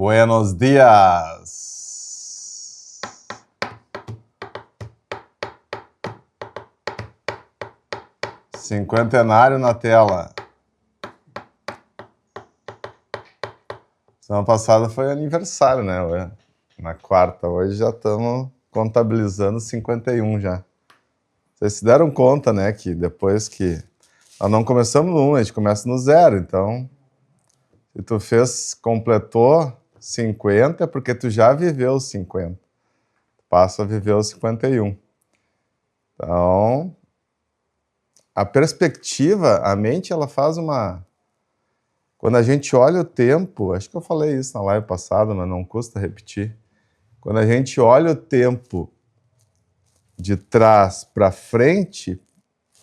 Buenos dias! Cinquentenário na tela. Semana passada foi aniversário, né? Na quarta, hoje já estamos contabilizando 51 já. Vocês se deram conta, né, que depois que... Nós não começamos no 1, a gente começa no 0, então... Se tu completou 50, é porque tu já viveu os 50. Tu passa a viver os 51. Então, a perspectiva, a mente, ela faz uma... Quando a gente olha o tempo, acho que eu falei isso na live passada, mas não custa repetir. Quando a gente olha o tempo de trás para frente,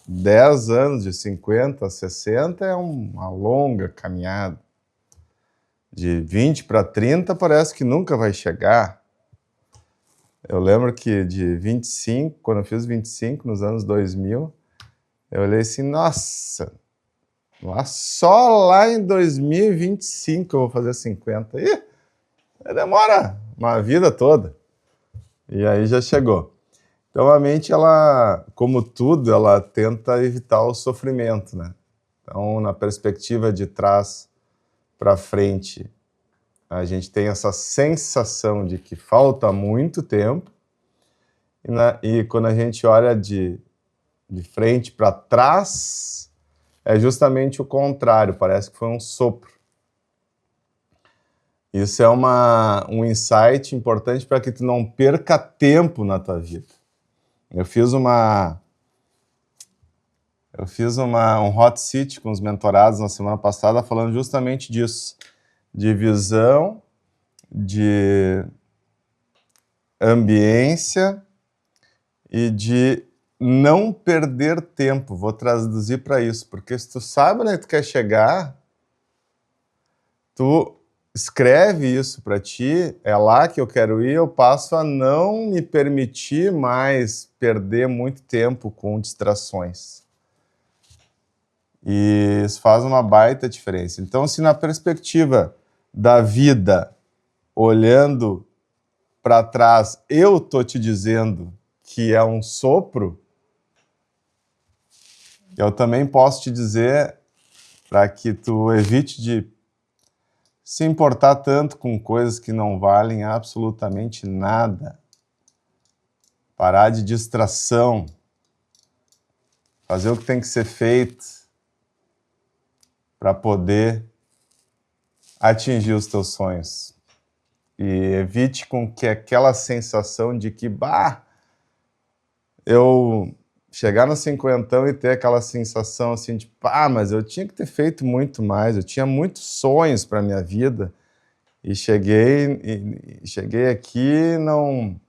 10 anos, de 50 a 60, é uma longa caminhada. De 20 para 30 parece que nunca vai chegar. Eu lembro que de 25, quando eu fiz 25, nos anos 2000, eu olhei assim, nossa, só lá em 2025 eu vou fazer 50. Ih, demora uma vida toda. E aí já chegou. Então a mente, ela, como tudo, ela tenta evitar o sofrimento, né? Então, na perspectiva de trás para frente, a gente tem essa sensação de que falta muito tempo, e quando a gente olha de frente para trás, é justamente o contrário, parece que foi um sopro. Isso é um insight importante para que tu não perca tempo na tua vida. Eu fiz um hot seat com os mentorados na semana passada falando justamente disso, de visão, de ambiência e de não perder tempo. Vou traduzir para isso, porque se tu sabe onde tu quer chegar, tu escreve isso para ti, é lá que eu quero ir, eu passo a não me permitir mais perder muito tempo com distrações. E isso faz uma baita diferença. Então, se na perspectiva da vida, olhando para trás, eu tô te dizendo que é um sopro, eu também posso te dizer, para que tu evite de se importar tanto com coisas que não valem absolutamente nada, parar de distração, fazer o que tem que ser feito para poder atingir os teus sonhos. E evite com que aquela sensação de que, eu chegar no cinquentão e ter aquela sensação assim de, mas eu tinha que ter feito muito mais, eu tinha muitos sonhos para a minha vida, e cheguei aqui e não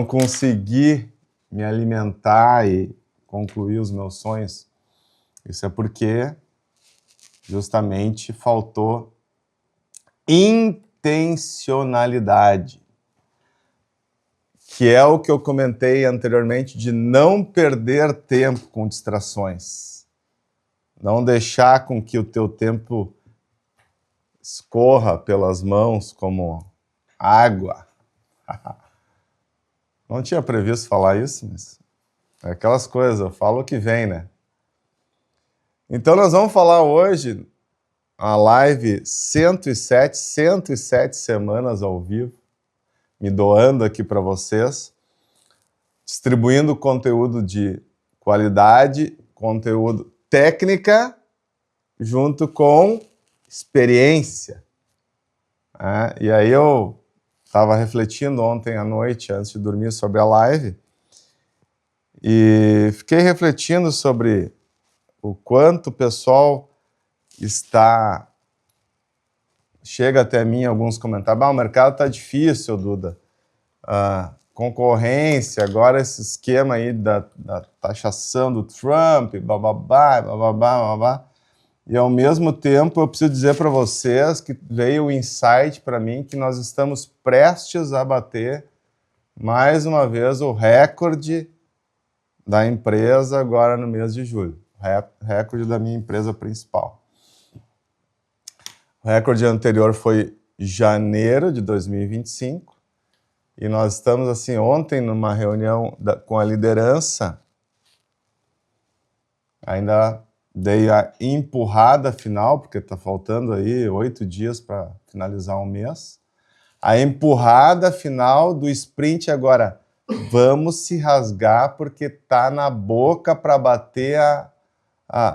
consegui me alimentar e concluir os meus sonhos. Isso é porque justamente faltou intencionalidade, que é o que eu comentei anteriormente, de não perder tempo com distrações. Não deixar com que o teu tempo escorra pelas mãos como água. Não tinha previsto falar isso, mas é aquelas coisas, eu falo o que vem, né? Então nós vamos falar hoje a live 107 semanas ao vivo, me doando aqui para vocês, distribuindo conteúdo de qualidade, conteúdo técnica, junto com experiência. E aí eu estava refletindo ontem à noite, antes de dormir, sobre a live, e fiquei refletindo sobre o quanto o pessoal chega até mim alguns comentários, o mercado está difícil, Duda, concorrência, agora esse esquema aí da taxação do Trump, bababá, e ao mesmo tempo eu preciso dizer para vocês que veio o insight para mim que nós estamos prestes a bater mais uma vez o recorde da empresa agora no mês de julho, recorde da minha empresa principal. O recorde anterior foi janeiro de 2025. E nós estamos, assim, ontem numa reunião com a liderança, ainda dei a empurrada final, porque está faltando aí 8 dias para finalizar um mês. A empurrada final do sprint agora. Vamos se rasgar porque está na boca para bater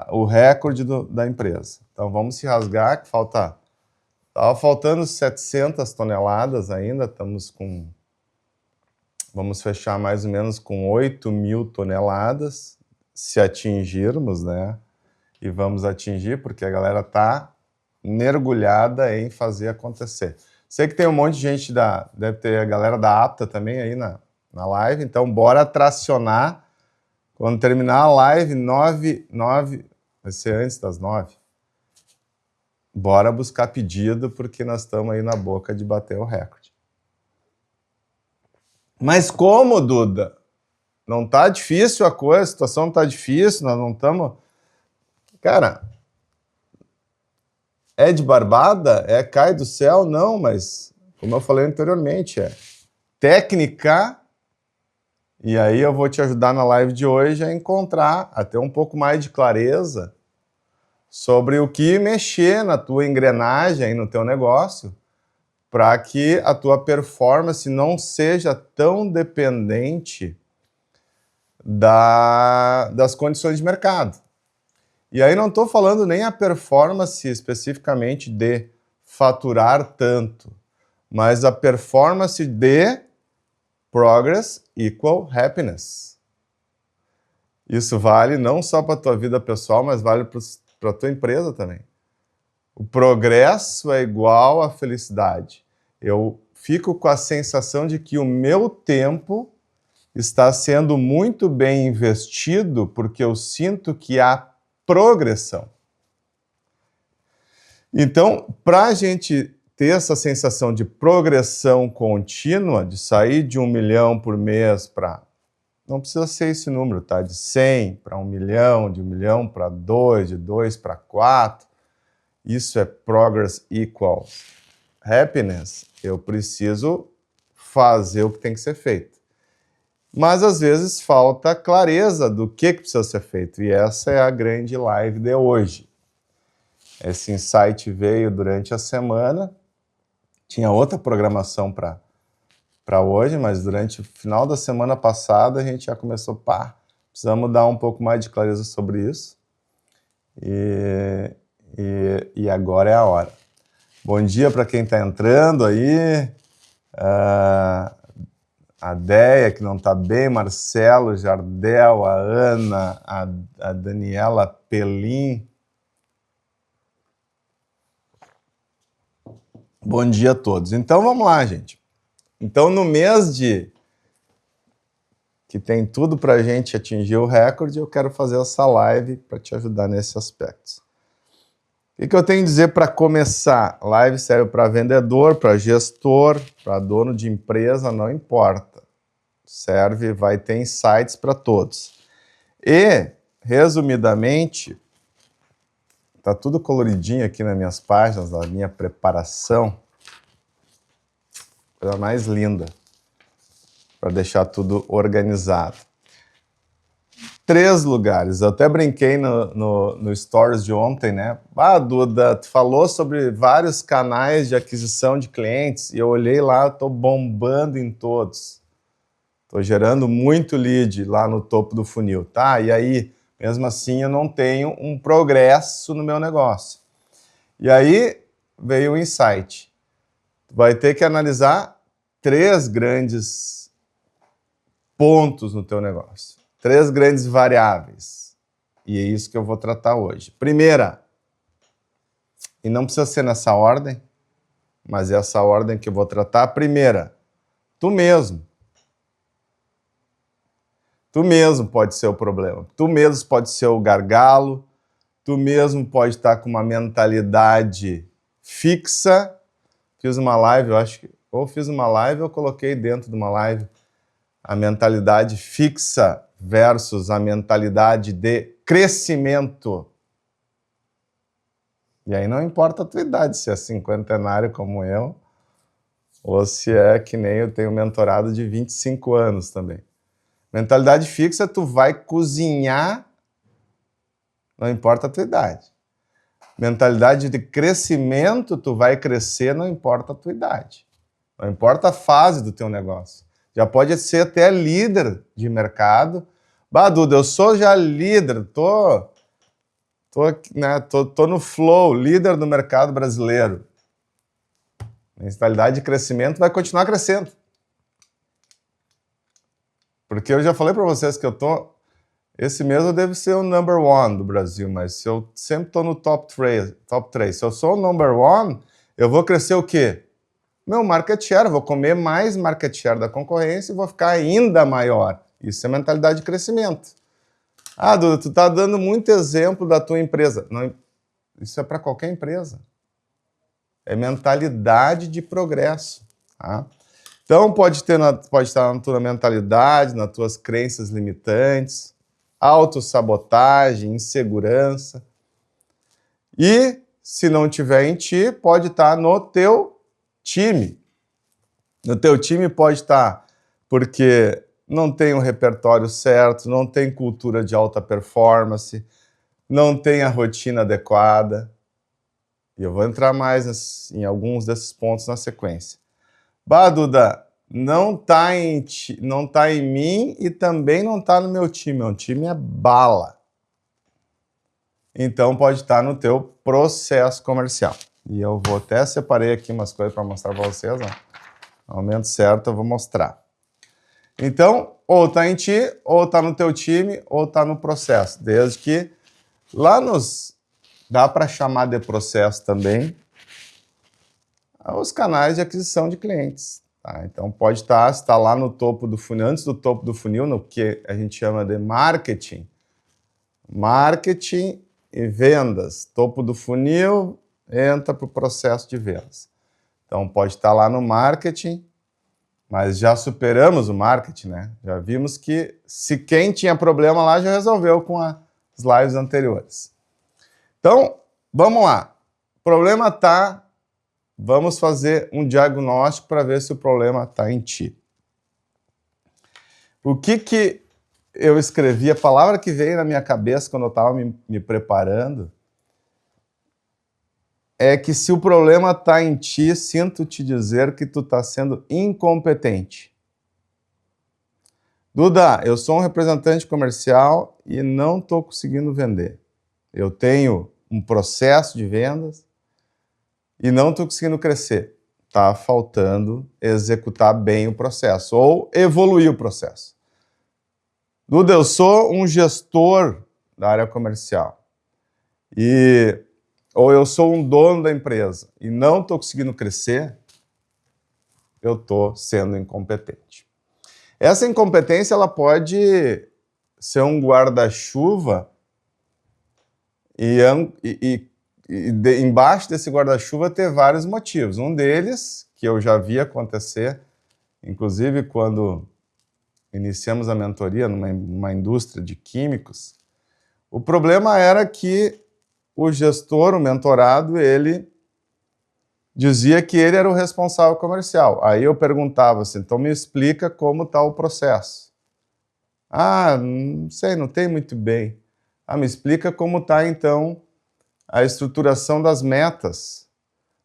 o recorde da empresa. Então vamos se rasgar, que estava faltando 700 toneladas ainda, vamos fechar mais ou menos com 8.000 toneladas, se atingirmos, né? E vamos atingir, porque a galera está mergulhada em fazer acontecer. Sei que tem um monte de gente, deve ter a galera da Apta também aí na live, então bora tracionar. Quando terminar a live, 9, vai ser antes das 9. Bora buscar pedido, porque nós estamos aí na boca de bater o recorde. Mas como, Duda? Não tá difícil a coisa, a situação não tá difícil, nós não estamos... Cara, é de barbada? Cai do céu? Não, mas, como eu falei anteriormente, é técnica. E aí eu vou te ajudar na live de hoje a encontrar, a ter um pouco mais de clareza sobre o que mexer na tua engrenagem, no teu negócio, para que a tua performance não seja tão dependente das condições de mercado. E aí não estou falando nem a performance especificamente de faturar tanto, mas a performance de progress equal happiness. Isso vale não só para a tua vida pessoal, mas vale para a tua empresa também. O progresso é igual à felicidade. Eu fico com a sensação de que o meu tempo está sendo muito bem investido, porque eu sinto que há progressão. Então, para a gente ter essa sensação de progressão contínua, de sair de 1 milhão por mês para... Não precisa ser esse número, tá? De 100 para 1 milhão, de 1 milhão para 2, de 2 para 4. Isso é progress equal happiness. Eu preciso fazer o que tem que ser feito. Mas, às vezes, falta clareza do que precisa ser feito. E essa é a grande live de hoje. Esse insight veio durante a semana. Tinha outra programação para hoje, mas durante o final da semana passada a gente já começou, precisamos dar um pouco mais de clareza sobre isso. E agora é a hora. Bom dia para quem está entrando aí. A Deia, que não está bem, Marcelo, Jardel, a Ana, a Daniela Pelim. Bom dia a todos. Então, vamos lá, gente. Então, no mês que tem tudo para a gente atingir o recorde, eu quero fazer essa live para te ajudar nesse aspecto. O que eu tenho a dizer para começar? Live serve para vendedor, para gestor, para dono de empresa, não importa. Serve, vai ter insights para todos. E, resumidamente, está tudo coloridinho aqui nas minhas páginas, na minha preparação. Coisa mais linda, para deixar tudo organizado. 3 lugares. Eu até brinquei no Stories de ontem, né? Duda, tu falou sobre vários canais de aquisição de clientes e eu olhei lá, estou bombando em todos. Estou gerando muito lead lá no topo do funil, tá? E aí, mesmo assim, eu não tenho um progresso no meu negócio. E aí veio o insight. Tu vai ter que analisar 3 grandes pontos no teu negócio. 3 grandes variáveis. E é isso que eu vou tratar hoje. Primeira, e não precisa ser nessa ordem, mas é essa ordem que eu vou tratar. Primeira, tu mesmo. Tu mesmo pode ser o problema. Tu mesmo pode ser o gargalo. Tu mesmo pode estar com uma mentalidade fixa. Fiz uma live, eu acho que... Ou fiz uma live ou coloquei dentro de uma live a mentalidade fixa versus a mentalidade de crescimento. E aí não importa a tua idade, se é cinquentenário como eu, ou se é que nem eu tenho mentorado de 25 anos também. Mentalidade fixa, tu vai cozinhar, não importa a tua idade. Mentalidade de crescimento, tu vai crescer, não importa a tua idade. Não importa a fase do teu negócio. Já pode ser até líder de mercado. Bah, Duda, eu sou já líder, tô no flow, líder do mercado brasileiro. Mentalidade de crescimento vai continuar crescendo. Porque eu já falei para vocês que esse mês eu devo ser o number one do Brasil, mas se eu sempre estou no top 3, se eu sou o number one, eu vou crescer o quê? Meu market share, vou comer mais market share da concorrência e vou ficar ainda maior. Isso é mentalidade de crescimento. Ah, Duda, tu está dando muito exemplo da tua empresa. Não, isso é para qualquer empresa. É mentalidade de progresso. Tá? Então, pode estar na tua mentalidade, nas tuas crenças limitantes, autossabotagem, insegurança. E, se não tiver em ti, pode estar no teu time. No teu time pode estar porque não tem o repertório certo, não tem cultura de alta performance, não tem a rotina adequada. E eu vou entrar mais em alguns desses pontos na sequência. Bah, Duda, não tá em mim e também não tá no meu time. Meu time é bala. Então pode estar no teu processo comercial. E eu vou até separei aqui umas coisas para mostrar para vocês. Ó. No momento certo eu vou mostrar. Então, ou tá em ti, ou tá no teu time, ou tá no processo. Desde que lá dá para chamar de processo também os canais de aquisição de clientes. Tá? Então, pode estar lá no topo do funil, antes do topo do funil, no que a gente chama de marketing. Marketing e vendas. Topo do funil, entra para o processo de vendas. Então, pode estar lá no marketing, mas já superamos o marketing, né? Já vimos que se quem tinha problema lá já resolveu com as lives anteriores. Então, vamos lá. O problema está... Vamos fazer um diagnóstico para ver se o problema está em ti. O que eu escrevi, a palavra que veio na minha cabeça quando eu estava me preparando, é que se o problema está em ti, sinto te dizer que tu está sendo incompetente. Duda, eu sou um representante comercial e não estou conseguindo vender. Eu tenho um processo de vendas e não estou conseguindo crescer. Está faltando executar bem o processo ou evoluir o processo. Duda, eu sou um gestor da área comercial ou eu sou um dono da empresa e não estou conseguindo crescer, eu estou sendo incompetente. Essa incompetência ela pode ser um guarda-chuva embaixo desse guarda-chuva ter vários motivos. Um deles, que eu já vi acontecer, inclusive quando iniciamos a mentoria numa indústria de químicos, o problema era que o gestor, o mentorado, ele dizia que ele era o responsável comercial. Aí eu perguntava assim, então me explica como está o processo. Ah, não sei, não tem muito bem. Ah, me explica como está então a estruturação das metas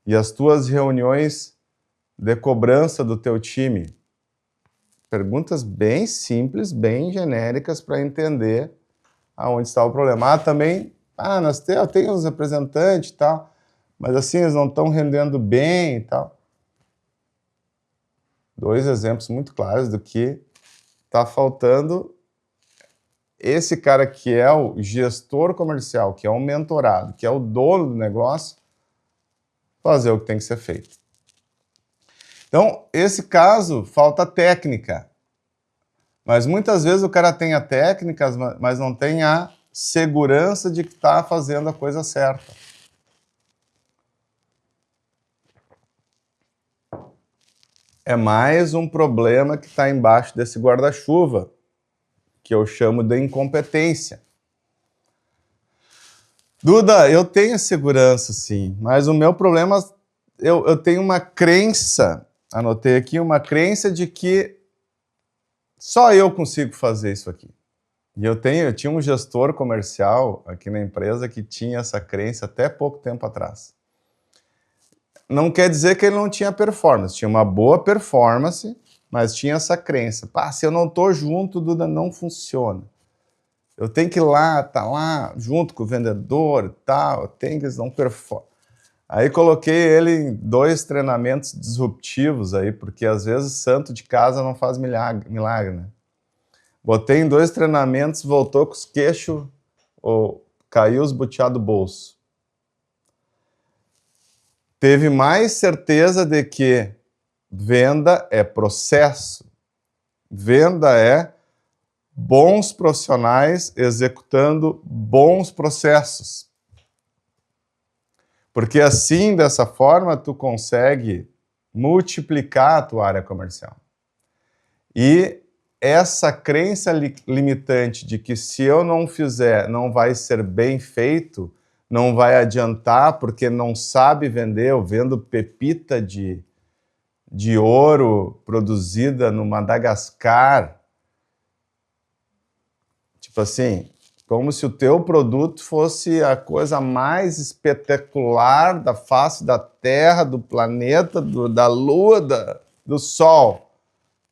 e as tuas reuniões de cobrança do teu time. Perguntas bem simples, bem genéricas para entender aonde está o problema. Ah, também, eu tenho uns representantes e tal, mas assim, eles não estão rendendo bem e tal. 2 exemplos muito claros do que está faltando esse cara que é o gestor comercial, que é o mentorado, que é o dono do negócio, fazer o que tem que ser feito. Então, esse caso, falta técnica. Mas muitas vezes o cara tem a técnica, mas não tem a segurança de que está fazendo a coisa certa. É mais um problema que está embaixo desse guarda-chuva, que eu chamo de incompetência. Duda, eu tenho segurança, sim, mas o meu problema, eu tenho uma crença, anotei aqui, uma crença de que só eu consigo fazer isso aqui. E eu tinha um gestor comercial aqui na empresa que tinha essa crença até pouco tempo atrás. Não quer dizer que ele não tinha performance, tinha uma boa performance, mas tinha essa crença. Pá, se eu não estou junto, Duda, não funciona. Eu tenho que ir lá, tá lá, junto com o vendedor e tal, eu tenho que eles não performam. Aí coloquei ele em 2 treinamentos disruptivos aí, porque às vezes santo de casa não faz milagre, né? Botei em 2 treinamentos, voltou com os queixos, caiu os butiá do bolso. Teve mais certeza de que venda é processo. Venda é bons profissionais executando bons processos. Porque assim, dessa forma, tu consegue multiplicar a tua área comercial. E essa crença limitante de que se eu não fizer, não vai ser bem feito, não vai adiantar porque não sabe vender, eu vendo pepita de ouro produzida no Madagascar. Tipo assim, como se o teu produto fosse a coisa mais espetacular da face da Terra, do planeta, da Lua, do Sol.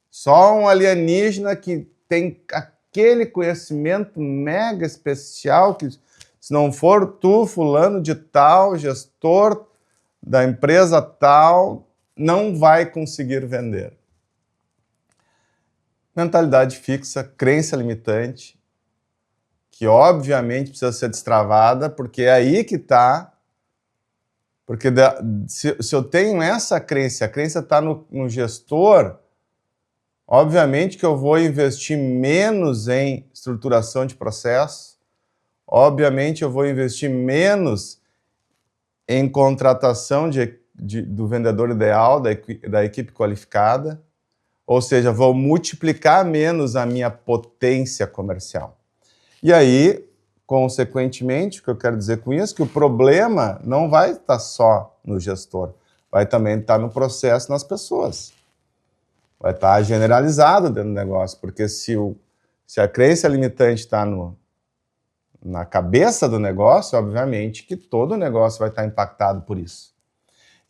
Só um alienígena que tem aquele conhecimento mega especial que, se não for tu, fulano de tal, gestor da empresa tal, não vai conseguir vender. Mentalidade fixa, crença limitante, que obviamente precisa ser destravada, porque é aí que está. Porque se eu tenho essa crença, a crença está no gestor, obviamente que eu vou investir menos em estruturação de processo, obviamente eu vou investir menos em contratação do vendedor ideal, da equipe qualificada, ou seja, vou multiplicar menos a minha potência comercial. E aí, consequentemente, o que eu quero dizer com isso é que o problema não vai estar só no gestor, vai também estar no processo, nas pessoas. Vai estar generalizado dentro do negócio, porque se a crença limitante está na cabeça do negócio, obviamente que todo o negócio vai estar impactado por isso.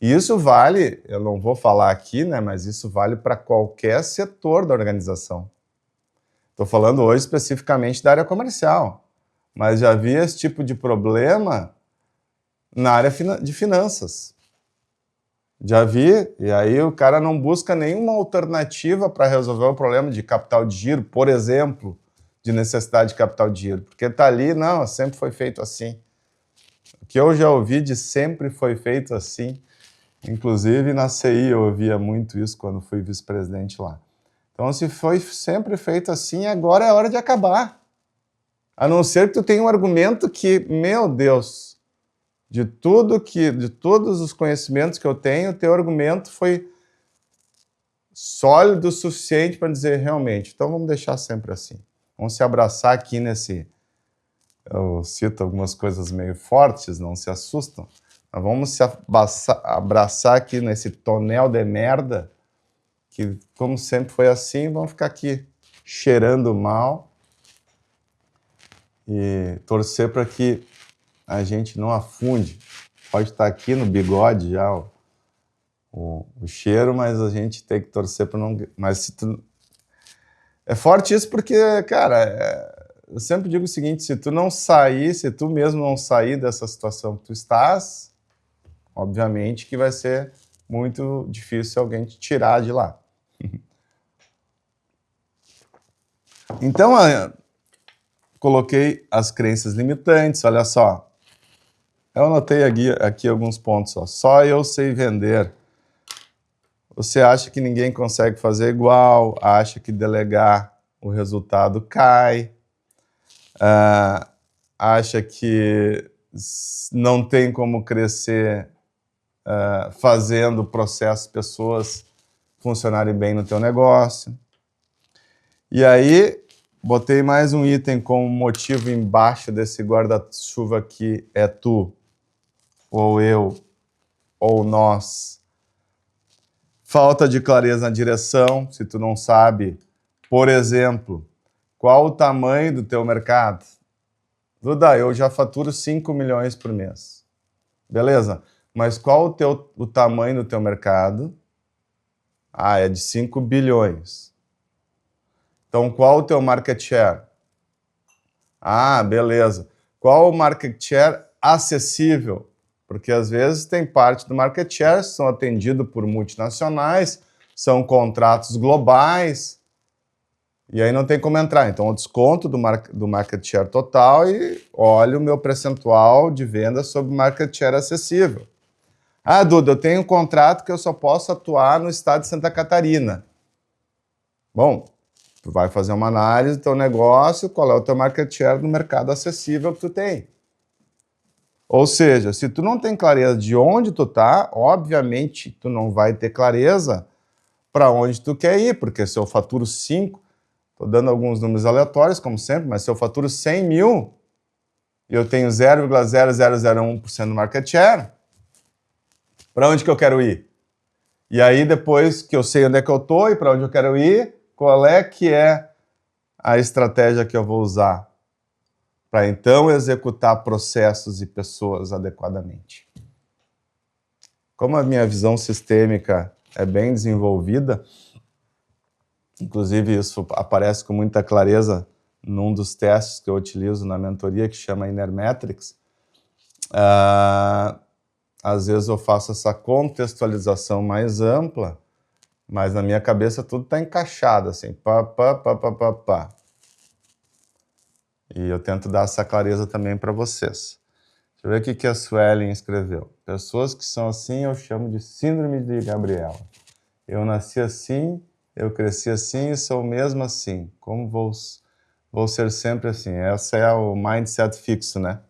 E isso vale, eu não vou falar aqui, né, mas isso vale para qualquer setor da organização. Estou falando hoje especificamente da área comercial, mas já vi esse tipo de problema na área de finanças. Já vi, e aí o cara não busca nenhuma alternativa para resolver o problema de capital de giro, por exemplo, de necessidade de capital de giro, porque está ali, não, sempre foi feito assim. O que eu já ouvi de sempre foi feito assim, inclusive na CI eu ouvia muito isso quando fui vice-presidente lá. Então, se foi sempre feito assim, agora é hora de acabar. A não ser que tu tenha um argumento que, meu Deus, de todos os conhecimentos que eu tenho, teu argumento foi sólido o suficiente para dizer realmente. Então, vamos deixar sempre assim. Vamos se abraçar aqui nesse... Eu cito algumas coisas meio fortes, não se assustam. Mas vamos se abraçar aqui nesse tonel de merda, que, como sempre foi assim, vão ficar aqui cheirando mal e torcer para que a gente não afunde. Pode estar aqui no bigode já o cheiro, mas a gente tem que torcer para não... Mas se tu... É forte isso porque, cara, eu sempre digo o seguinte, se tu não sair, se tu mesmo não sair dessa situação que tu estás, obviamente que vai ser muito difícil alguém te tirar de lá. Então, coloquei as crenças limitantes, olha só. Eu anotei aqui alguns pontos. Só eu sei vender. Você acha que ninguém consegue fazer igual, acha que delegar o resultado cai, acha que não tem como crescer fazendo processos, pessoas funcionarem bem no teu negócio. E aí, botei mais um item como motivo embaixo desse guarda-chuva aqui, é tu, ou eu, ou nós. Falta de clareza na direção, se tu não sabe, por exemplo, qual o tamanho do teu mercado? Duda, eu já faturo 5 milhões por mês. Beleza, mas qual o tamanho do teu mercado? Ah, é de 5 bilhões. Então, qual o teu market share? Ah, beleza. Qual o market share acessível? Porque às vezes tem parte do market share que são atendidos por multinacionais, são contratos globais, e aí não tem como entrar. Então eu desconto do market share total e olho o meu percentual de venda sobre market share acessível. Ah, Duda, eu tenho um contrato que eu só posso atuar no estado de Santa Catarina. Bom, tu vai fazer uma análise do teu negócio, qual é o teu market share no mercado acessível que tu tem. Ou seja, se tu não tem clareza de onde tu tá, obviamente tu não vai ter clareza para onde tu quer ir, porque se eu faturo 5, estou dando alguns números aleatórios, como sempre, mas se eu faturo 100 mil e eu tenho 0,0001% do market share, para onde que eu quero ir? E aí, depois que eu sei onde é que eu estou e para onde eu quero ir, qual é que é a estratégia que eu vou usar para então executar processos e pessoas adequadamente. Como a minha visão sistêmica é bem desenvolvida, inclusive isso aparece com muita clareza num dos testes que eu utilizo na mentoria, que chama Inner Metrics, às vezes eu faço essa contextualização mais ampla, mas na minha cabeça tudo está encaixado, assim, pá. E eu tento dar essa clareza também para vocês. Deixa eu ver o que a Suelen escreveu. Pessoas que são assim eu chamo de síndrome de Gabriela. Eu nasci assim, eu cresci assim e sou mesmo assim. Como vou ser sempre assim? Essa é o mindset fixo, né?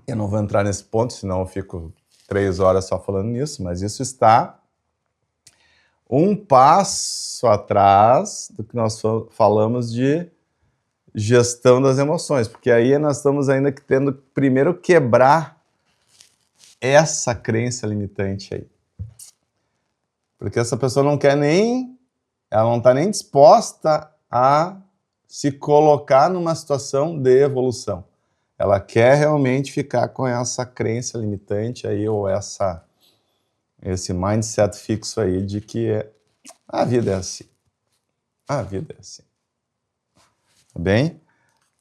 Eu não vou entrar nesse ponto, senão eu fico 3 horas só falando nisso, mas isso está um passo atrás do que nós falamos de gestão das emoções, porque aí nós estamos ainda tendo que primeiro quebrar essa crença limitante aí. Porque essa pessoa não quer ela não está nem disposta a se colocar numa situação de evolução. Ela quer realmente ficar com essa crença limitante aí, ou esse mindset fixo aí de que a vida é assim. A vida é assim. Tá bem?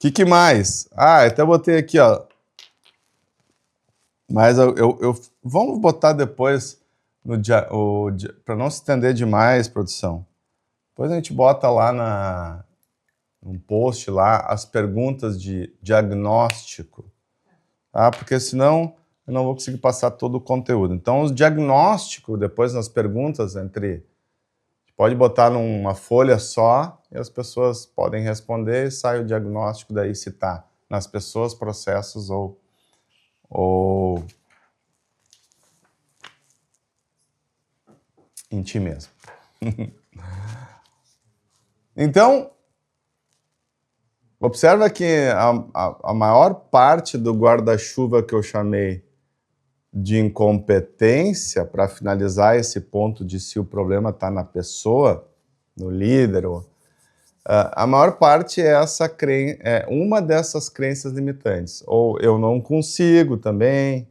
O que mais? Até botei aqui, ó. Mas vamos botar depois para não se estender demais, produção. Depois a gente bota lá num post lá as perguntas de diagnóstico, tá? Porque senão eu não vou conseguir passar todo o conteúdo. Então, os diagnósticos, depois nas perguntas, pode botar numa folha só e as pessoas podem responder e sai o diagnóstico daí se está nas pessoas, processos ou em ti mesmo. Então, observa que a maior parte do guarda-chuva que eu chamei de incompetência, para finalizar esse ponto de se o problema está na pessoa, no líder, a maior parte é uma dessas crenças limitantes. Ou eu não consigo também,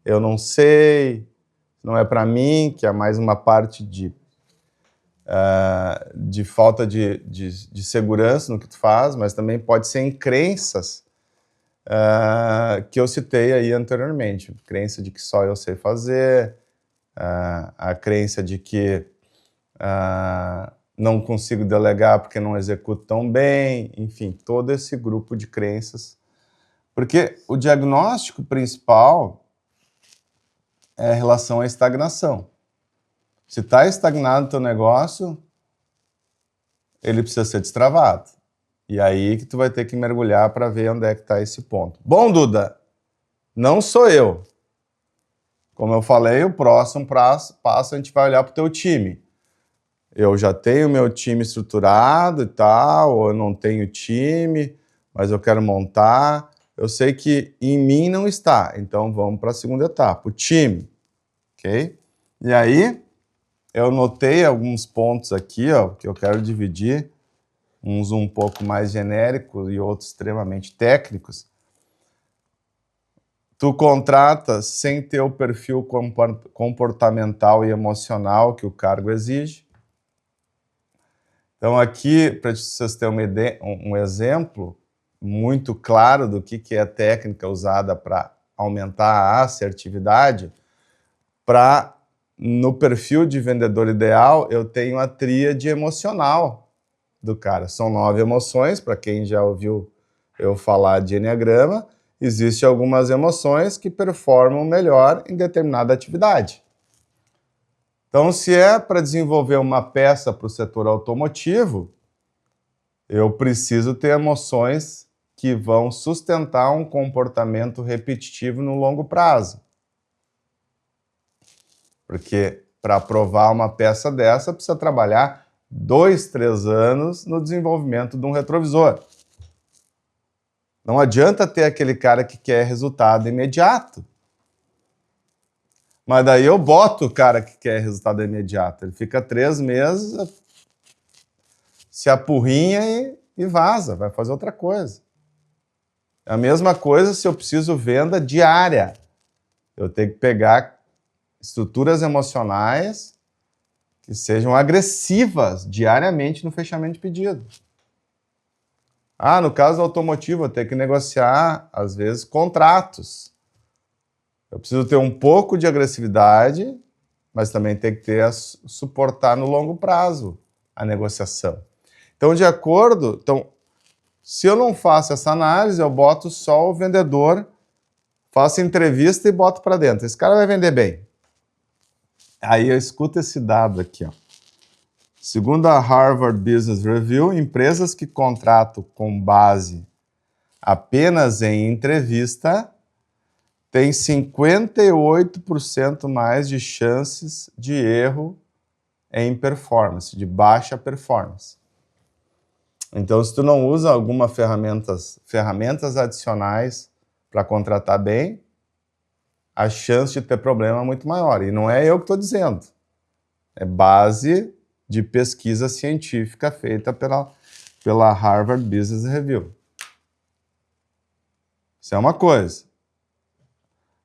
eu não sei, não é para mim, que é mais uma parte de falta de segurança no que tu faz, mas também pode ser em crenças que eu citei aí anteriormente. Crença de que só eu sei fazer, a crença de que não consigo delegar porque não executo tão bem, enfim, todo esse grupo de crenças. Porque o diagnóstico principal é em relação à estagnação. Se está estagnado o teu negócio, ele precisa ser destravado. E aí que tu vai ter que mergulhar para ver onde é que está esse ponto. Bom, Duda, não sou eu. Como eu falei, o próximo passo a gente vai olhar para o teu time. eu já tenho meu time estruturado e tal, ou eu não tenho time, mas eu quero montar. Eu sei que em mim não está, então vamos para a segunda etapa, o time, ok? E aí, eu notei alguns pontos aqui, ó, que eu quero dividir, uns um pouco mais genéricos e outros extremamente técnicos. Tu contrata sem ter o perfil comportamental e emocional que o cargo exige. Então, aqui, para vocês terem um exemplo muito claro do que é a técnica usada para aumentar a assertividade, no perfil de vendedor ideal, eu tenho a tríade emocional do cara. São 9 emoções, para quem já ouviu eu falar de Enneagrama, existem algumas emoções que performam melhor em determinada atividade. Então, se é para desenvolver uma peça para o setor automotivo, eu preciso ter emoções que vão sustentar um comportamento repetitivo no longo prazo. Porque para aprovar uma peça dessa, precisa trabalhar 2, 3 anos no desenvolvimento de um retrovisor. Não adianta ter aquele cara que quer resultado imediato. Mas daí eu boto o cara que quer resultado imediato. Ele fica 3 meses, se apurrinha e vaza, vai fazer outra coisa. É a mesma coisa se eu preciso venda diária. Eu tenho que pegar estruturas emocionais que sejam agressivas diariamente no fechamento de pedido. No caso automotivo, eu tenho que negociar, às vezes, contratos. Eu preciso ter um pouco de agressividade, mas também tem que suportar no longo prazo a negociação. Então, se eu não faço essa análise, eu boto só o vendedor, faço entrevista e boto para dentro. Esse cara vai vender bem. Aí eu escuto esse dado aqui, ó. Segundo a Harvard Business Review, empresas que contratam com base apenas em entrevista têm 58% mais de chances de erro em performance, de baixa performance. Então, se tu não usa algumas ferramentas adicionais para contratar bem, a chance de ter problema é muito maior. E não é eu que estou dizendo. É base de pesquisa científica feita pela Harvard Business Review. Isso é uma coisa.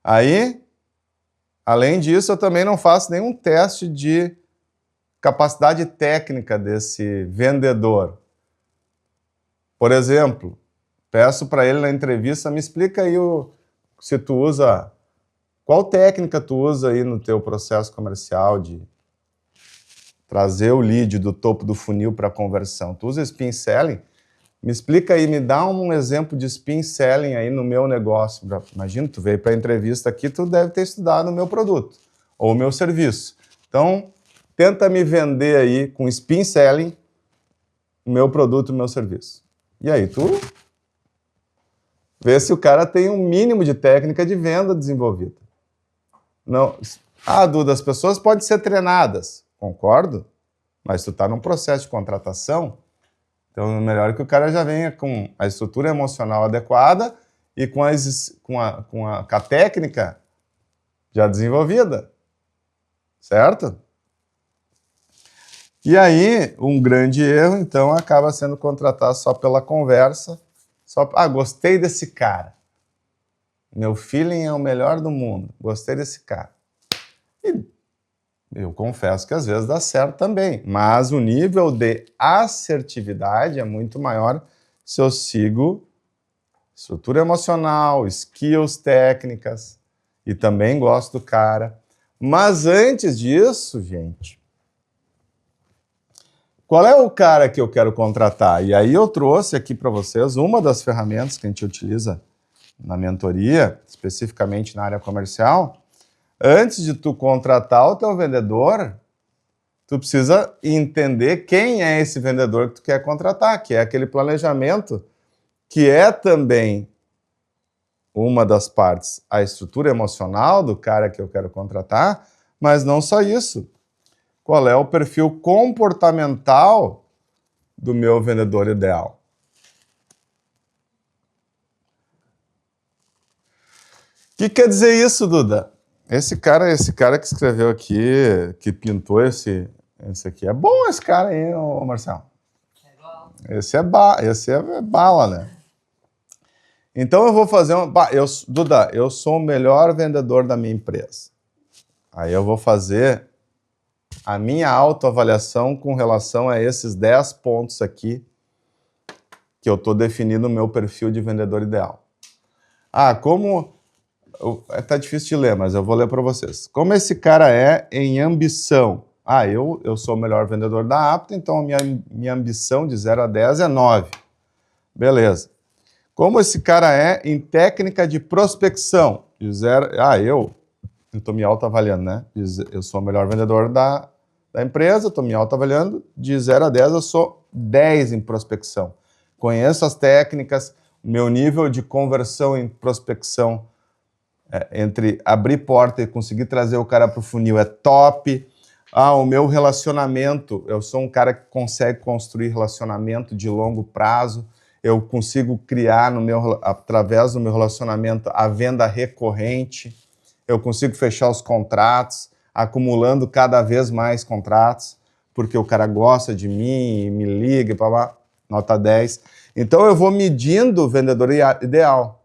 Aí, além disso, eu também não faço nenhum teste de capacidade técnica desse vendedor. Por exemplo, peço para ele na entrevista, me explica aí se tu usa, qual técnica tu usa aí no teu processo comercial de trazer o lead do topo do funil para conversão. Tu usa spin selling? Me explica aí, me dá um exemplo de spin selling aí no meu negócio. Imagina, tu veio para a entrevista aqui, tu deve ter estudado o meu produto ou o meu serviço. Então, tenta me vender aí com spin selling o meu produto e o meu serviço. E aí, tu vê se o cara tem um mínimo de técnica de venda desenvolvida. Não, Duda, as pessoas podem ser treinadas, concordo, mas tu está num processo de contratação, então é melhor que o cara já venha com a estrutura emocional adequada e com a técnica já desenvolvida, certo? E aí, um grande erro, então, acaba sendo contratar só pela conversa, gostei desse cara. Meu feeling é o melhor do mundo, gostei desse cara. E eu confesso que às vezes dá certo também, mas o nível de assertividade é muito maior se eu sigo estrutura emocional, skills técnicas, e também gosto do cara. Mas antes disso, gente, qual é o cara que eu quero contratar? E aí eu trouxe aqui para vocês uma das ferramentas que a gente utiliza na mentoria, especificamente na área comercial. Antes de tu contratar o teu vendedor, tu precisa entender quem é esse vendedor que tu quer contratar, que é aquele planejamento que é também uma das partes, a estrutura emocional do cara que eu quero contratar, mas não só isso. qual é o perfil comportamental do meu vendedor ideal. O que quer dizer isso, Duda? Esse cara que escreveu aqui, que pintou esse aqui, é bom esse cara aí, ô Marcelo. Esse é bala, né? Então eu vou fazer Duda, eu sou o melhor vendedor da minha empresa. Aí eu vou fazer a minha autoavaliação com relação a esses 10 pontos aqui que eu estou definindo o meu perfil de vendedor ideal. Tá difícil de ler, mas eu vou ler para vocês. Como esse cara é em ambição? Eu sou o melhor vendedor da Apta, então a minha ambição de 0 a 10 é 9. Beleza. Como esse cara é em técnica de prospecção? De 0... eu estou me autoavaliando, né? Eu sou o melhor vendedor da empresa, estou me autoavaliando. De 0 a 10 eu sou 10 em prospecção. Conheço as técnicas, meu nível de conversão em prospecção entre abrir porta e conseguir trazer o cara para o funil é top. O meu relacionamento, eu sou um cara que consegue construir relacionamento de longo prazo. Eu consigo criar através do meu relacionamento a venda recorrente. Eu consigo fechar os contratos, acumulando cada vez mais contratos, porque o cara gosta de mim, me liga, nota 10. Então eu vou medindo o vendedor ideal.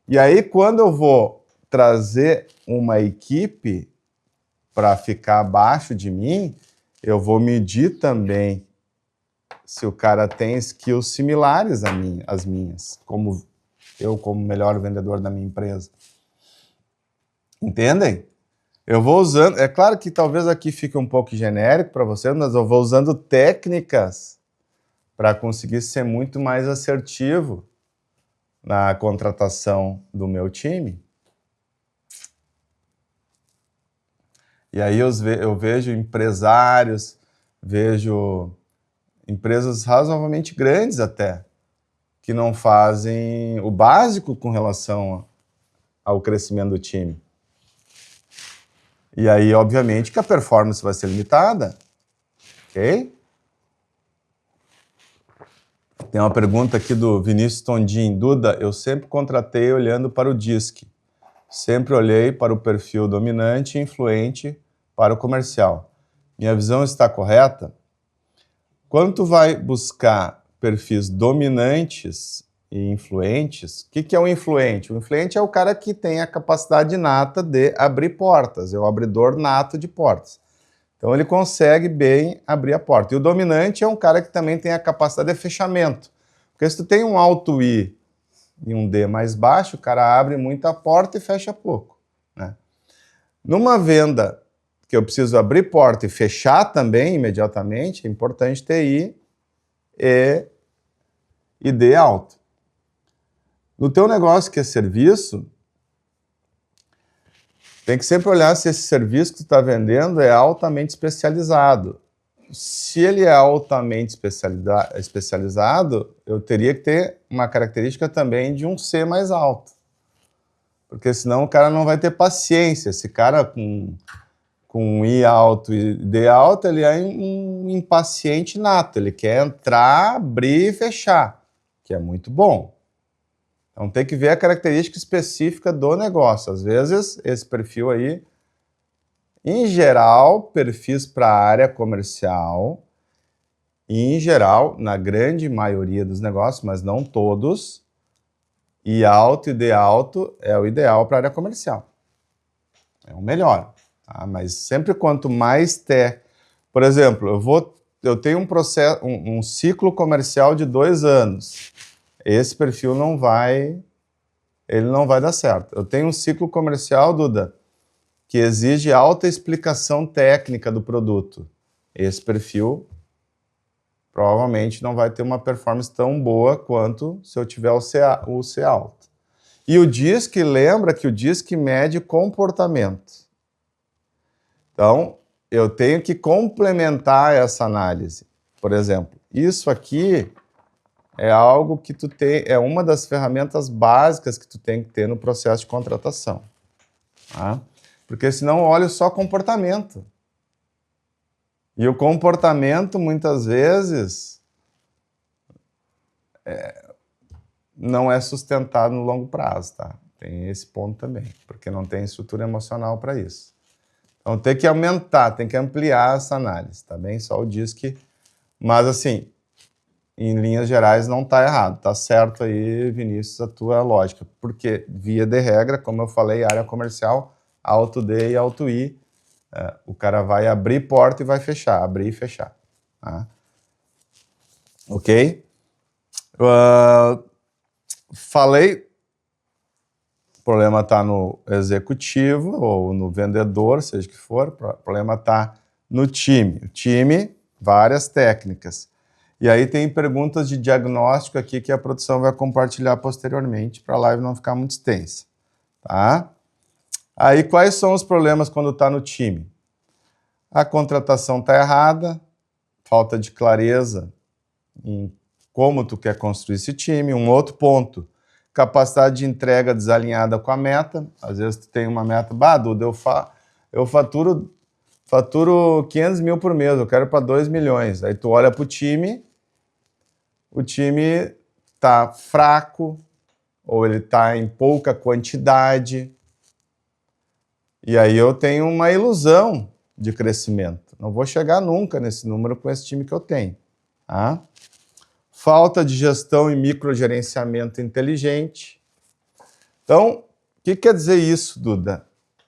E aí quando eu vou trazer uma equipe para ficar abaixo de mim, eu vou medir também se o cara tem skills similares às minhas, como melhor vendedor da minha empresa. Entendem? Eu vou usando, é claro que talvez aqui fique um pouco genérico para vocês, mas eu vou usando técnicas para conseguir ser muito mais assertivo na contratação do meu time. E aí eu vejo empresários, vejo empresas razoavelmente grandes até, que não fazem o básico com relação ao crescimento do time. E aí, obviamente, que a performance vai ser limitada. Ok? Tem uma pergunta aqui do Vinícius Tondim. Duda, eu sempre contratei olhando para o DISC. Sempre olhei para o perfil dominante e influente para o comercial. Minha visão está correta? Quando tu vai buscar perfis dominantes e influentes, o que é um influente? O influente é o cara que tem a capacidade nata de abrir portas, é o abridor nato de portas. Então ele consegue bem abrir a porta. E o dominante é um cara que também tem a capacidade de fechamento. Porque se tu tem um alto I e um D mais baixo, o cara abre muita porta e fecha pouco, né? Numa venda que eu preciso abrir porta e fechar também imediatamente, é importante ter I e D alto. No teu negócio que é serviço, tem que sempre olhar se esse serviço que tu está vendendo é altamente especializado. Se ele é altamente especializado, eu teria que ter uma característica também de um C mais alto. Porque senão o cara não vai ter paciência. Esse cara com I alto e D alto, ele é um impaciente nato. Ele quer entrar, abrir e fechar, que é muito bom. Então tem que ver a característica específica do negócio. Às vezes, esse perfil aí, em geral, perfis para a área comercial, e em geral, na grande maioria dos negócios, mas não todos, I alto e D alto é o ideal para a área comercial. É o melhor. Tá? Mas sempre quanto mais por exemplo, eu tenho um ciclo comercial de 2 anos. Esse perfil não vai dar certo. Eu tenho um ciclo comercial, Duda, que exige alta explicação técnica do produto. Esse perfil provavelmente não vai ter uma performance tão boa quanto se eu tiver o C alto. E o DISC, lembra que o DISC mede comportamento. Então, eu tenho que complementar essa análise. Por exemplo, isso aqui é algo que é uma das ferramentas básicas que tu tem que ter no processo de contratação. Tá? Porque senão eu olho só comportamento. E o comportamento, muitas vezes, não é sustentado no longo prazo, tá? Tem esse ponto também, porque não tem estrutura emocional para isso. Então tem que aumentar, tem que ampliar essa análise, tá bem? Só o DISC. Mas assim, em linhas gerais não está errado, tá certo aí, Vinícius, a tua lógica. Porque, via de regra, como eu falei, área comercial, alto D e alto I, o cara vai abrir porta e vai fechar, abrir e fechar. Tá? Ok? Falei, o problema está no executivo ou no vendedor, seja o que for, o problema está no time. O time, várias técnicas. E aí tem perguntas de diagnóstico aqui que a produção vai compartilhar posteriormente para a live não ficar muito extensa. Tá? Aí quais são os problemas quando está no time? A contratação está errada, falta de clareza em como tu quer construir esse time. Um outro ponto, capacidade de entrega desalinhada com a meta. Às vezes tu tem uma meta, Duda, eu faturo 500 mil por mês, eu quero para 2 milhões. Aí tu olha para o time está fraco, ou ele está em pouca quantidade, e aí eu tenho uma ilusão de crescimento. Não vou chegar nunca nesse número com esse time que eu tenho. Tá? Falta de gestão e microgerenciamento inteligente. Então, o que quer dizer isso, Duda?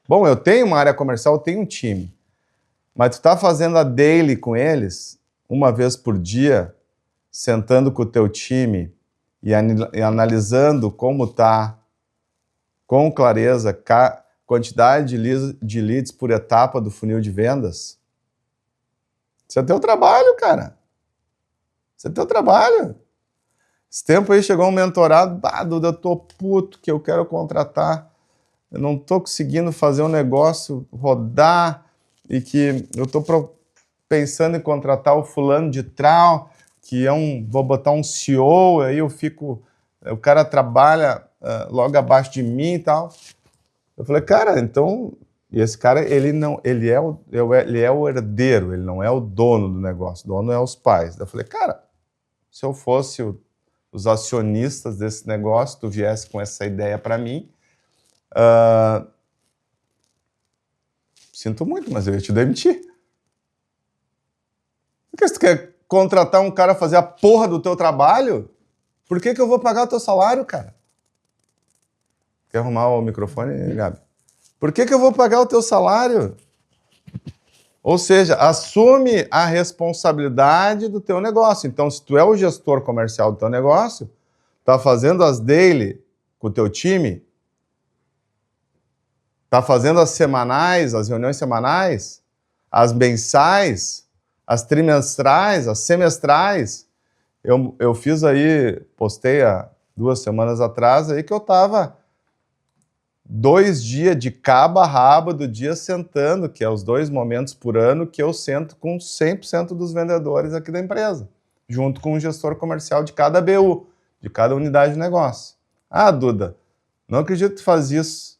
Bom, eu tenho uma área comercial, eu tenho um time, mas tu está fazendo a daily com eles, uma vez por dia, sentando com o teu time e analisando como está, com clareza, quantidade de leads por etapa do funil de vendas? Isso é teu trabalho, cara. Isso é teu trabalho. Esse tempo aí chegou um mentorado, Duda, eu tô puto que eu quero contratar, eu não tô conseguindo fazer um negócio rodar e que eu tô pensando em contratar o fulano de tal, que vou botar um CEO, aí o cara trabalha logo abaixo de mim e tal. Eu falei, cara, então, e esse cara, ele é o herdeiro, ele não é o dono do negócio, o dono é os pais. Eu falei, cara, se eu fosse os acionistas desse negócio, tu viesse com essa ideia para mim, sinto muito, mas eu ia te demitir. Porque se tu quer contratar um cara a fazer a porra do teu trabalho, por que eu vou pagar o teu salário, cara? Quer arrumar o microfone, Gabi? Por que eu vou pagar o teu salário? Ou seja, assume a responsabilidade do teu negócio. Então, se tu é o gestor comercial do teu negócio, tá fazendo as daily com o teu time, tá fazendo as semanais, as reuniões semanais, as mensais, as trimestrais, as semestrais. Eu fiz aí, postei há 2 semanas atrás aí que eu tava 2 dias de cabo a rabo do dia sentando, que é os 2 momentos por ano que eu sento com 100% dos vendedores aqui da empresa, junto com o gestor comercial de cada BU, de cada unidade de negócio. Duda, não acredito que tu faz isso.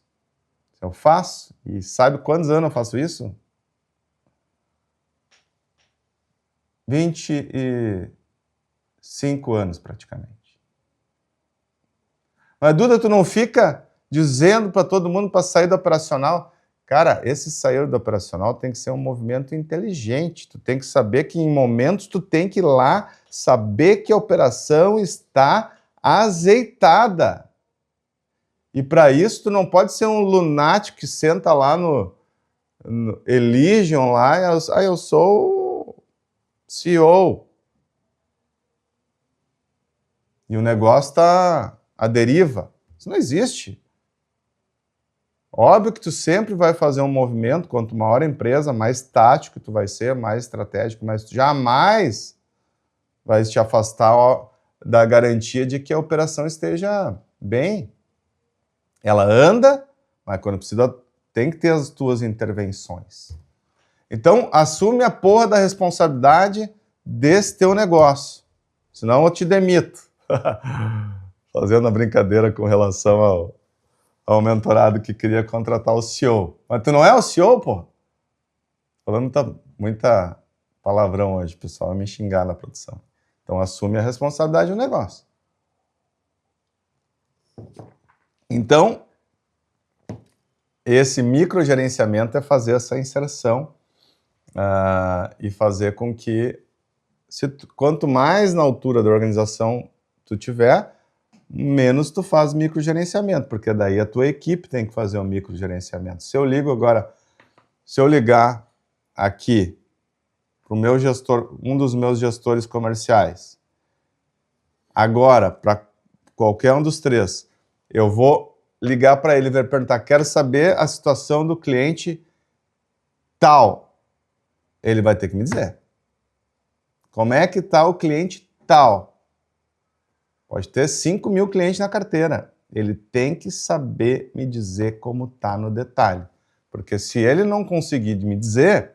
Eu faço, e sabe quantos anos eu faço isso? 25 anos, praticamente. Mas, Duda, tu não fica dizendo para todo mundo para sair do operacional? Cara, esse sair do operacional tem que ser um movimento inteligente. Tu tem que saber que em momentos tu tem que ir lá, saber que a operação está azeitada. E para isso tu não pode ser um lunático que senta lá no Elysium lá e eu sou CEO. E o negócio está à deriva. Isso não existe. Óbvio que tu sempre vai fazer um movimento, quanto maior a empresa, mais tático tu vai ser, mais estratégico, mas tu jamais vai te afastar da garantia de que a operação esteja bem. Ela anda, mas quando precisa, tem que ter as tuas intervenções. Então, assume a porra da responsabilidade desse teu negócio. Senão eu te demito. Fazendo a brincadeira com relação ao mentorado que queria contratar o CEO. Mas tu não é o CEO, pô? Falando muita palavrão hoje, o pessoal vai me xingar na produção. Então, assume a responsabilidade do negócio. Então, esse microgerenciamento é fazer essa inserção e fazer com que, quanto mais na altura da organização tu tiver, menos tu faz microgerenciamento, porque daí a tua equipe tem que fazer um microgerenciamento. Se eu ligar aqui para o meu gestor, um dos meus gestores comerciais, agora, para qualquer um dos três, eu vou ligar para ele e perguntar, quero saber a situação do cliente tal. Ele vai ter que me dizer. Como é que está o cliente tal? Pode ter 5 mil clientes na carteira. Ele tem que saber me dizer como está no detalhe. Porque se ele não conseguir me dizer,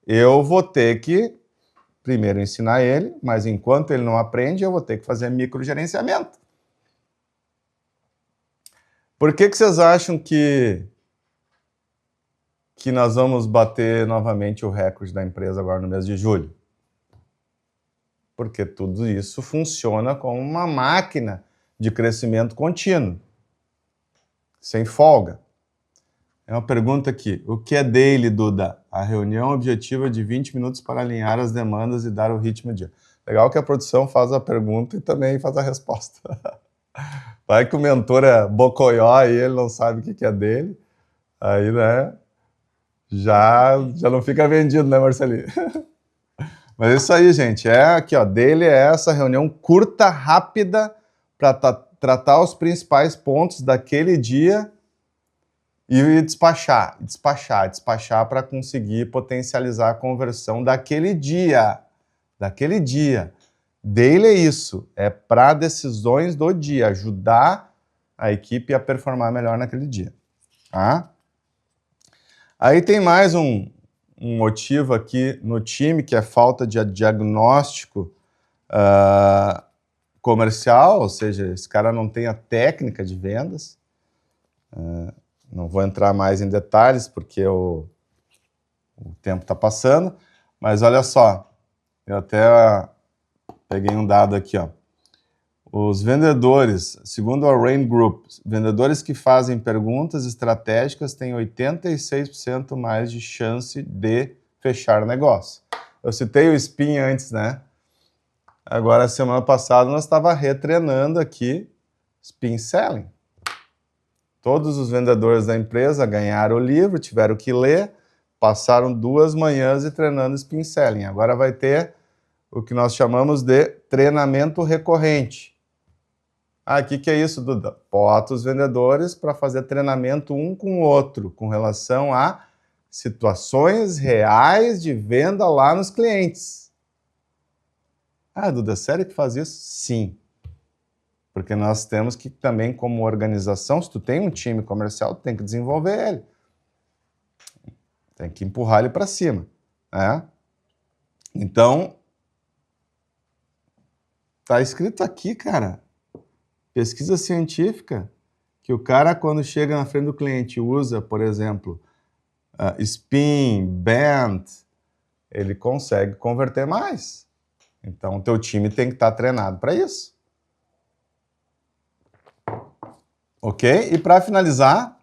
eu vou ter que primeiro ensinar ele, mas enquanto ele não aprende, eu vou ter que fazer microgerenciamento. Por que vocês acham que nós vamos bater novamente o recorde da empresa agora no mês de julho? Porque tudo isso funciona como uma máquina de crescimento contínuo, sem folga. É uma pergunta aqui. O que é daily, Duda? A reunião objetiva de 20 minutos para alinhar as demandas e dar o ritmo do dia. Legal que a produção faz a pergunta e também faz a resposta. Vai que o mentor é bocoió e ele não sabe o que é dele. Aí, né, já não fica vendido, né, Marcelinho? Mas é isso aí, gente. Aqui, ó, daily é essa reunião curta, rápida, para tratar os principais pontos daquele dia e despachar para conseguir potencializar a conversão daquele dia. Daily é isso, é para decisões do dia, ajudar a equipe a performar melhor naquele dia. Tá? Aí tem mais um motivo aqui no time, que é falta de diagnóstico comercial, ou seja, esse cara não tem a técnica de vendas. Não vou entrar mais em detalhes, porque o tempo está passando, mas olha só, eu até peguei um dado aqui, ó. Os vendedores, segundo a Rain Group, vendedores que fazem perguntas estratégicas têm 86% mais de chance de fechar negócio. Eu citei o SPIN antes, né? Agora, semana passada, nós estávamos retreinando aqui SPIN Selling. Todos os vendedores da empresa ganharam o livro, tiveram que ler, passaram 2 manhãs treinando SPIN Selling. Agora vai ter o que nós chamamos de treinamento recorrente. O que é isso, Duda? Bota os vendedores para fazer treinamento um com o outro, com relação a situações reais de venda lá nos clientes. Duda, sério que faz isso? Sim. Porque nós temos que também, como organização, se tu tem um time comercial, tu tem que desenvolver ele. Tem que empurrar ele para cima. Né? Então, tá escrito aqui, cara, pesquisa científica, que o cara, quando chega na frente do cliente, usa, por exemplo, SPIN, BANT, ele consegue converter mais. Então, o teu time tem que estar treinado para isso. Ok? E para finalizar,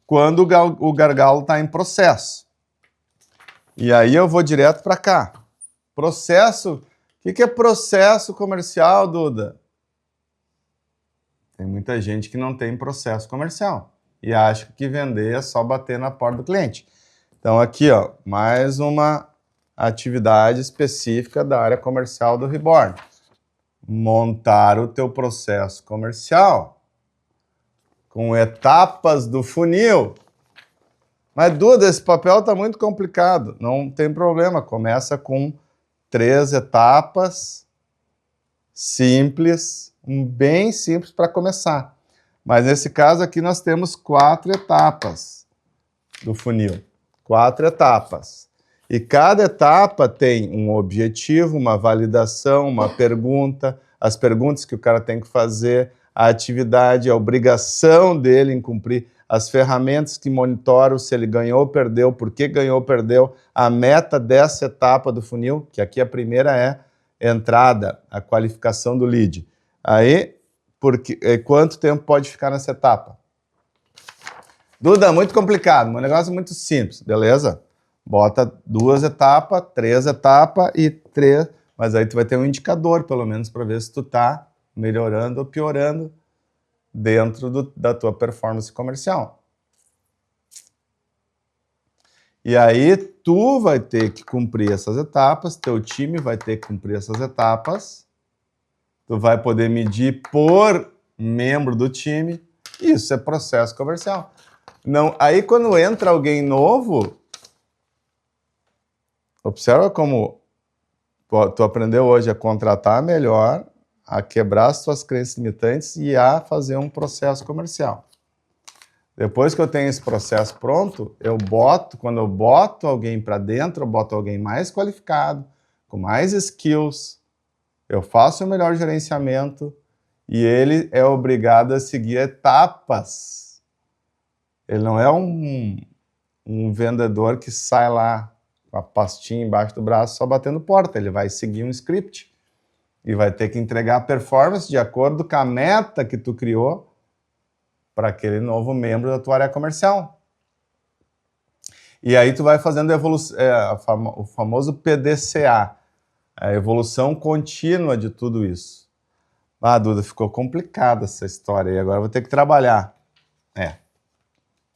quando o gargalo está em processo. E aí eu vou direto para cá. Processo, o que é processo comercial, Duda? Tem muita gente que não tem processo comercial e acha que vender é só bater na porta do cliente. Então aqui, ó, mais uma atividade específica da área comercial do Reborn. Montar o teu processo comercial com etapas do funil. Mas, Duda, esse papel está muito complicado. Não tem problema, começa com 3 etapas simples, bem simples para começar. Mas nesse caso aqui nós temos 4 etapas do funil. 4 etapas. E cada etapa tem um objetivo, uma validação, uma pergunta, as perguntas que o cara tem que fazer, a atividade, a obrigação dele em cumprir, as ferramentas que monitoram se ele ganhou ou perdeu, por que ganhou ou perdeu, a meta dessa etapa do funil, que aqui a primeira é entrada, a qualificação do lead. Aí, quanto tempo pode ficar nessa etapa? Duda, muito complicado, um negócio muito simples, beleza? Bota 2 etapas, 3 etapas e 3, mas aí tu vai ter um indicador, pelo menos, para ver se tu tá melhorando ou piorando dentro da tua performance comercial. E aí tu vai ter que cumprir essas etapas, teu time vai ter que cumprir essas etapas, tu vai poder medir por membro do time, isso é processo comercial. Não, aí quando entra alguém novo, observa como tu aprendeu hoje a contratar melhor, a quebrar as tuas crenças limitantes e a fazer um processo comercial. Depois que eu tenho esse processo pronto, quando eu boto alguém para dentro, eu boto alguém mais qualificado, com mais skills, eu faço o melhor gerenciamento e ele é obrigado a seguir etapas. Ele não é um vendedor que sai lá com a pastinha embaixo do braço só batendo porta, ele vai seguir um script e vai ter que entregar a performance de acordo com a meta que tu criou para aquele novo membro da tua área comercial. E aí tu vai fazendo o famoso PDCA, a evolução contínua de tudo isso. Ah, Duda, ficou complicada essa história aí, agora eu vou ter que trabalhar.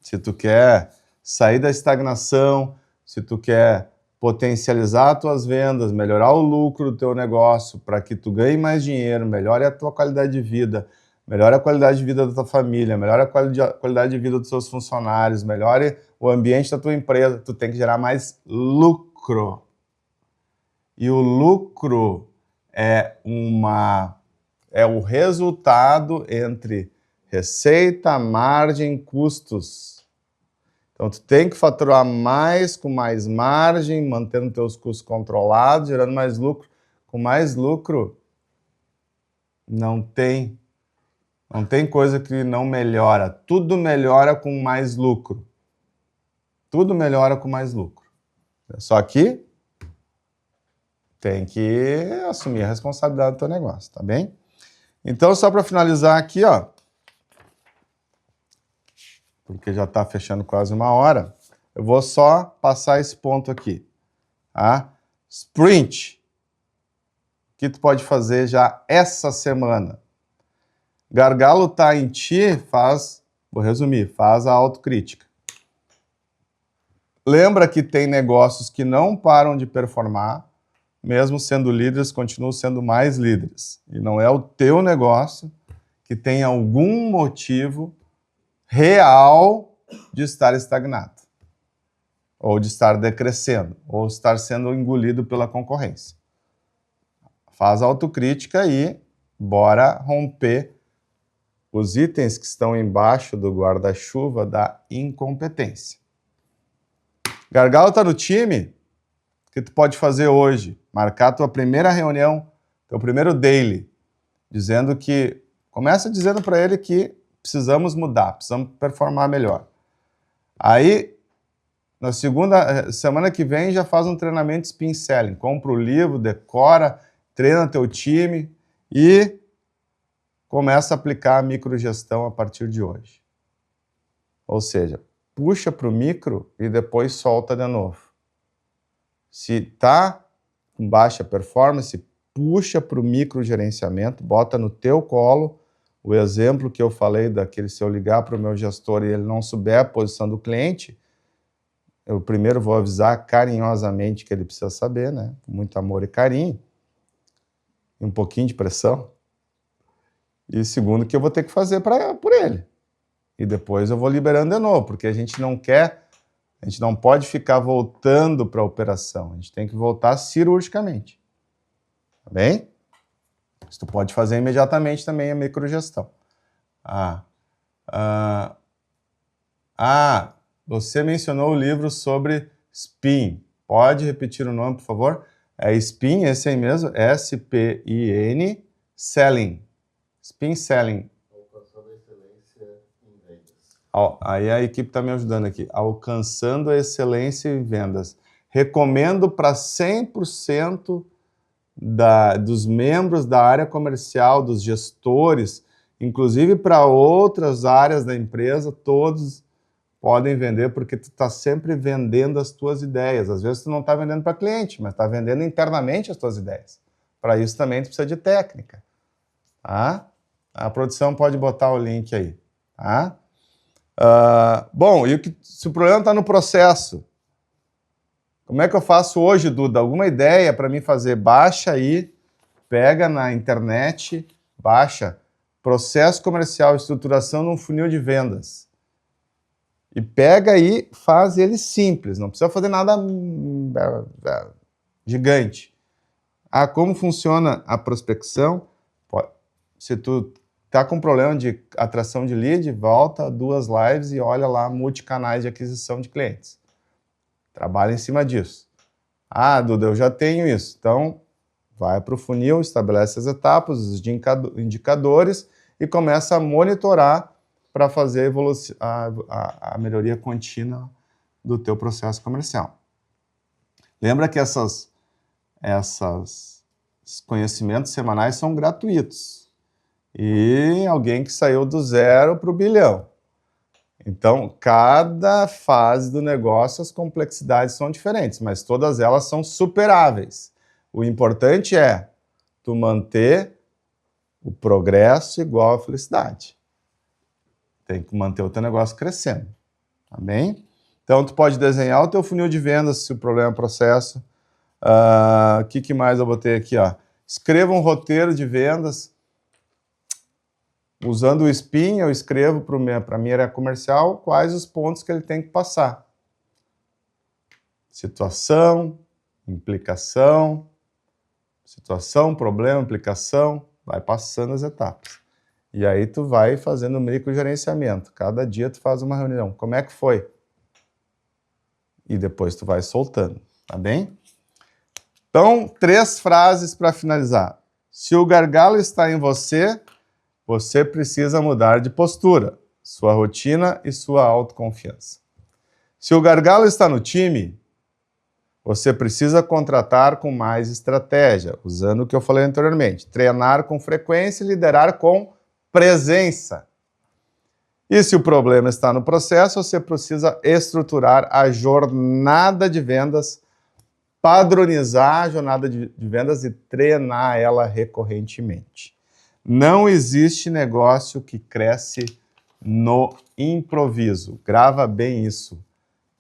Se tu quer sair da estagnação, se tu quer potencializar as tuas vendas, melhorar o lucro do teu negócio para que tu ganhe mais dinheiro, melhore a tua qualidade de vida, melhore a qualidade de vida da tua família, melhore a qualidade de vida dos seus funcionários, melhore o ambiente da tua empresa, tu tem que gerar mais lucro. E o lucro é o resultado entre receita, margem, custos. Então, tu tem que faturar mais com mais margem, mantendo teus custos controlados, gerando mais lucro. Com mais lucro, não tem coisa que não melhora. Tudo melhora com mais lucro. Tudo melhora com mais lucro. Só que tem que assumir a responsabilidade do teu negócio, tá bem? Então, só para finalizar aqui, ó, porque já está fechando quase 1 hora, eu vou só passar esse ponto aqui. Tá? Sprint. O que tu pode fazer já essa semana? Gargalo tá em ti, vou resumir, faz a autocrítica. Lembra que tem negócios que não param de performar, mesmo sendo líderes, continuam sendo mais líderes. E não é o teu negócio que tem algum motivo real de estar estagnado, ou de estar decrescendo, ou estar sendo engolido pela concorrência. Faz a autocrítica e bora romper os itens que estão embaixo do guarda-chuva da incompetência. Gargalo está no time? O que tu pode fazer hoje? Marcar tua primeira reunião, teu primeiro daily, começa dizendo para ele que precisamos mudar, precisamos performar melhor. Aí, na semana que vem, já faz um treinamento Spin Selling. Compra o livro, decora, treina teu time e começa a aplicar a microgestão a partir de hoje. Ou seja, puxa para o micro e depois solta de novo. Se está com baixa performance, puxa para o microgerenciamento, bota no teu colo. O exemplo que eu falei se eu ligar para o meu gestor e ele não souber a posição do cliente, eu primeiro vou avisar carinhosamente que ele precisa saber, né? Com muito amor e carinho, e um pouquinho de pressão. E segundo, que eu vou ter que fazer por ele. E depois eu vou liberando de novo, porque a gente não pode ficar voltando para a operação, a gente tem que voltar cirurgicamente. Tá bem? Isso tu pode fazer imediatamente também a microgestão. Você mencionou o livro sobre SPIN. Pode repetir o nome, por favor? É SPIN, esse aí mesmo, S-P-I-N, Selling. SPIN Selling. Alcançando a excelência em vendas. Aí a equipe está me ajudando aqui. Alcançando a excelência em vendas. Recomendo para 100% dos membros da área comercial, dos gestores, inclusive para outras áreas da empresa, todos podem vender, porque tu está sempre vendendo as tuas ideias. Às vezes tu não está vendendo para cliente, mas está vendendo internamente as tuas ideias. Para isso também tu precisa de técnica. Tá? A produção pode botar o link aí. Tá? Bom, se o problema está no processo, como é que eu faço hoje, Duda? Alguma ideia para mim fazer? Baixa aí, pega na internet, baixa processo comercial, estruturação num funil de vendas. E pega aí, faz ele simples, não precisa fazer nada gigante. Como funciona a prospecção? Se tu tá com problema de atração de lead, volta 2 lives e olha lá multicanais de aquisição de clientes. Trabalha em cima disso. Duda, eu já tenho isso. Então, vai para o funil, estabelece as etapas, os indicadores e começa a monitorar para fazer a melhoria contínua do teu processo comercial. Lembra que esses conhecimentos semanais são gratuitos. E alguém que saiu do 0 para o bilhão. Então, cada fase do negócio, as complexidades são diferentes, mas todas elas são superáveis. O importante é tu manter o progresso igual à felicidade. Tem que manter o teu negócio crescendo, tá bem? Então, tu pode desenhar o teu funil de vendas, se o problema é o processo. O que mais eu botei aqui? Escreva um roteiro de vendas. Usando o SPIN, eu escrevo para a minha área comercial quais os pontos que ele tem que passar. Situação, implicação, problema, implicação, vai passando as etapas. E aí tu vai fazendo o microgerenciamento. Cada dia tu faz uma reunião. Como é que foi? E depois tu vai soltando, tá bem? Então, 3 frases para finalizar. Se o gargalo está em você, você precisa mudar de postura, sua rotina e sua autoconfiança. Se o gargalo está no time, você precisa contratar com mais estratégia, usando o que eu falei anteriormente. Treinar com frequência e liderar com presença. E se o problema está no processo, você precisa estruturar a jornada de vendas, padronizar a jornada de vendas e treinar ela recorrentemente. Não existe negócio que cresce no improviso. Grava bem isso.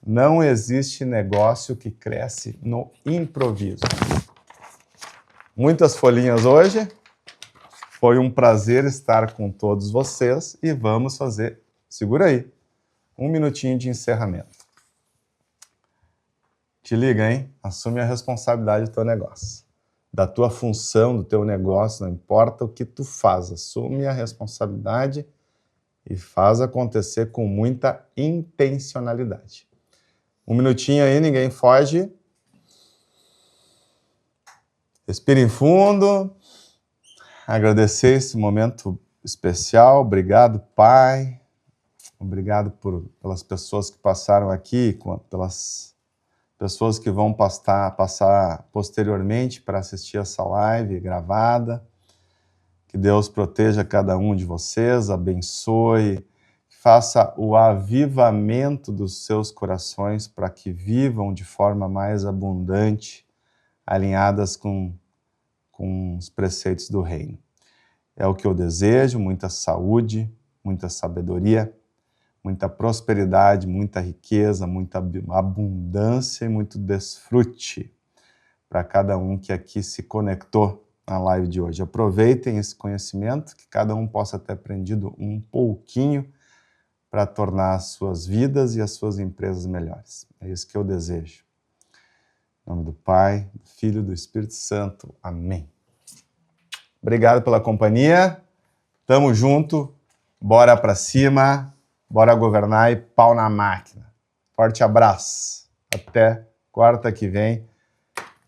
Não existe negócio que cresce no improviso. Muitas folhinhas hoje. Foi um prazer estar com todos vocês e vamos fazer, segura aí, 1 minutinho de encerramento. Te liga, hein? Assume a responsabilidade do teu negócio. Da tua função, do teu negócio, não importa o que tu faz, assume a responsabilidade e faz acontecer com muita intencionalidade. 1 minutinho aí, ninguém foge. Respire fundo. Agradecer esse momento especial. Obrigado, Pai. Obrigado pelas pessoas que passaram aqui, pelas pessoas que vão passar posteriormente para assistir essa live gravada. Que Deus proteja cada um de vocês, abençoe, faça o avivamento dos seus corações para que vivam de forma mais abundante, alinhadas com os preceitos do reino. É o que eu desejo, muita saúde, muita sabedoria, muita prosperidade, muita riqueza, muita abundância e muito desfrute para cada um que aqui se conectou na live de hoje. Aproveitem esse conhecimento, que cada um possa ter aprendido um pouquinho para tornar as suas vidas e as suas empresas melhores. É isso que eu desejo. Em nome do Pai, do Filho e do Espírito Santo. Amém. Obrigado pela companhia. Tamo junto. Bora para cima. Bora governar e pau na máquina. Forte abraço. Até quarta que vem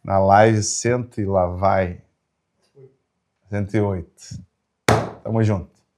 na live 100 e lá vai. 108. Tamo junto.